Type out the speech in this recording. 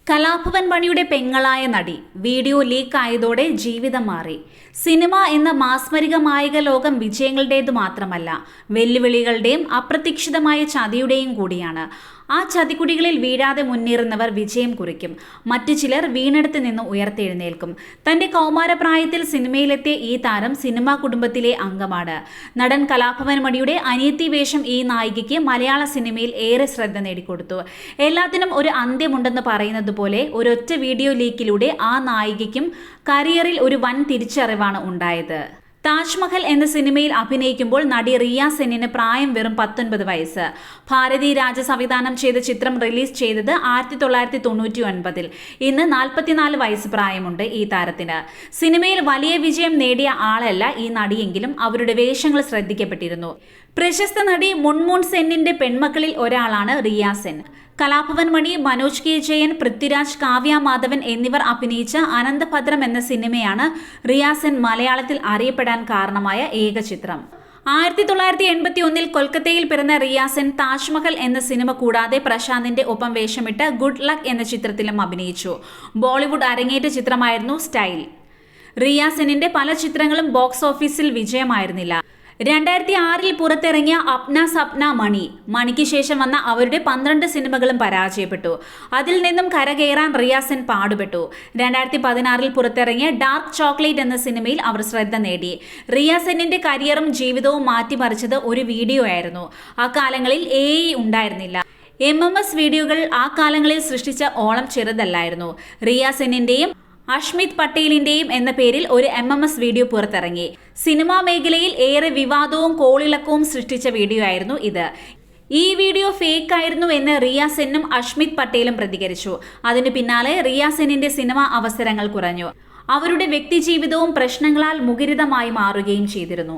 കലാഭവൻ മണിയുടെ പെങ്ങളായ നടി video leak ആയതോടെ ജീവിതം മാറി. സിനിമ എന്ന മാസ്മരിക മായിക ലോകം വിജയങ്ങളുടേതു മാത്രമല്ല, വെല്ലുവിളികളുടെയും അപ്രതീക്ഷിതമായ ചതിയുടെയും കൂടിയാണ്. ആ ചതിക്കുടികളിൽ വീഴാതെ മുന്നേറുന്നവർ വിജയം കുറിക്കും. മറ്റു ചിലർ വീണെടുത്ത് നിന്ന് ഉയർത്തെഴുന്നേൽക്കും. തന്റെ കൗമാരപ്രായത്തിൽ സിനിമയിലെത്തിയ ഈ താരം സിനിമാ കുടുംബത്തിലെ അംഗമാണ്. നടൻ കലാഭവൻ മണിയുടെ അനിയത്തി വേഷം ഈ നായികയ്ക്ക് മലയാള സിനിമയിൽ ഏറെ ശ്രദ്ധ നേടിക്കൊടുത്തു. എല്ലാത്തിനും ഒരു അന്ത്യമുണ്ടെന്ന് പറയുന്നത് പോലെ ഒരൊറ്റ വീഡിയോ ലീക്കിലൂടെ ആ നായികയ്ക്കും കരിയറിൽ ഒരു വൻ തിരിച്ചറിവാണ് ഉണ്ടായത്. താജ്മഹൽ എന്ന സിനിമയിൽ അഭിനയിക്കുമ്പോൾ നടി റിയ സെന്നിന് പ്രായം വെറും 19 വയസ്സ്. ഭാരതി രാജ സംവിധാനം ചെയ്ത ചിത്രം റിലീസ് ചെയ്തത് 1999. ഇന്ന് 44 വയസ്സ് പ്രായമുണ്ട് ഈ താരത്തിന്. സിനിമയിൽ വലിയ വിജയം നേടിയ ആളല്ല ഈ നടിയെങ്കിലും അവരുടെ വേഷങ്ങൾ ശ്രദ്ധിക്കപ്പെട്ടിരുന്നു. പ്രശസ്ത നടി മുൺമുൺ സെന്നിന്റെ പെൺമക്കളിൽ ഒരാളാണ് റിയ സെൻ. കലാഭവൻ മണി, മനോജ് കെ ജയൻ, പൃഥ്വിരാജ്, കാവ്യ മാധവൻ എന്നിവർ അഭിനയിച്ച അനന്തഭദ്രം എന്ന സിനിമയാണ് റിയ സെൻ മലയാളത്തിൽ അറിയപ്പെടാൻ കാരണമായ ഏക ചിത്രം. 1981 കൊൽക്കത്തയിൽ പിറന്ന റിയ സെൻ താജ്മഹൽ എന്ന സിനിമ കൂടാതെ പ്രശാന്തിന്റെ ഒപ്പം വേഷമിട്ട് ഗുഡ് ലക്ക് എന്ന ചിത്രത്തിലും അഭിനയിച്ചു. ബോളിവുഡ് അരങ്ങേറ്റ ചിത്രമായിരുന്നു സ്റ്റൈൽ. റിയ സെന്നിന്റെ പല ചിത്രങ്ങളും ബോക്സ് ഓഫീസിൽ വിജയമായിരുന്നില്ല. 2006 പുറത്തിറങ്ങിയ അപ്ന സപ്ന മണിക്ക് ശേഷം വന്ന അവരുടെ 12 സിനിമകളും പരാജയപ്പെട്ടു. അതിൽ നിന്നും കരകയറാൻ റിയ സെൻ പാടുപെട്ടു. 2016 പുറത്തിറങ്ങിയ ഡാർക്ക് ചോക്ലേറ്റ് എന്ന സിനിമയിൽ അവർ ശ്രദ്ധ നേടി. റിയ സെന്നിന്റെ കരിയറും ജീവിതവും മാറ്റിമറിച്ചത് ഒരു വീഡിയോ ആയിരുന്നു. അക്കാലങ്ങളിൽ AI ഉണ്ടായിരുന്നില്ല. MMS വീഡിയോകൾ ആ കാലങ്ങളിൽ സൃഷ്ടിച്ച ഓളം ചെറുതല്ലായിരുന്നു. റിയ സെന്നിന്റെയും അഷ്മിത് പട്ടേലിന്റെയും എന്ന പേരിൽ ഒരു MMS വീഡിയോ പുറത്തിറങ്ങി. സിനിമാ മേഖലയിൽ ഏറെ വിവാദവും കോളിളക്കവും സൃഷ്ടിച്ച വീഡിയോ ആയിരുന്നു ഇത്. ഈ വീഡിയോ ഫേക്ക് ആയിരുന്നു എന്ന് റിയ സെന്നും അഷ്മിത് പട്ടേലും പ്രതികരിച്ചു. അതിനു പിന്നാലെ റിയ സെന്നിന്റെ സിനിമാ അവസരങ്ങൾ കുറഞ്ഞു. അവരുടെ വ്യക്തിജീവിതവും പ്രശ്നങ്ങളാൽ മുഖരിതമായി മാറുകയും ചെയ്തിരുന്നു.